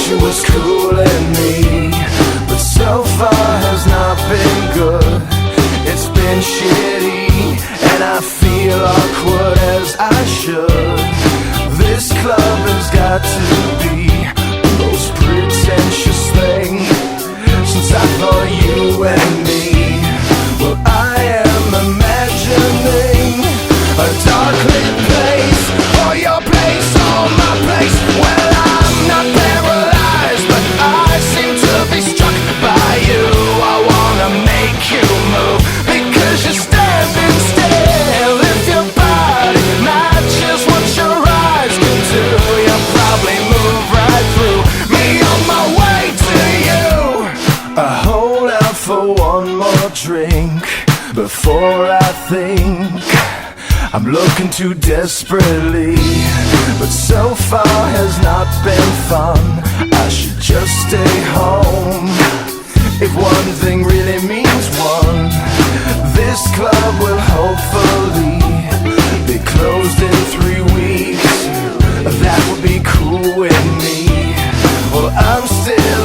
she was cooling me, but so far has not been good. It's been shitty, and I feel awkward as I should. This club has got to be the most pretentious thing since I thought you and me. Well, I am imagining a dark lit place, or your place, or my place. Well, I'm not paralyzed, but I seem to be struck by you. I wanna make you move, because you're standing still. If your body matches what your eyes can do, you'll probably move right through me on my way to you. I hold out for one more drink before I think I'm looking too desperately, but so far has not been fun. I should just stay home. If one thing really means one, this club will hopefully be closed in 3 weeks. That would be cool with me. Well, I'm still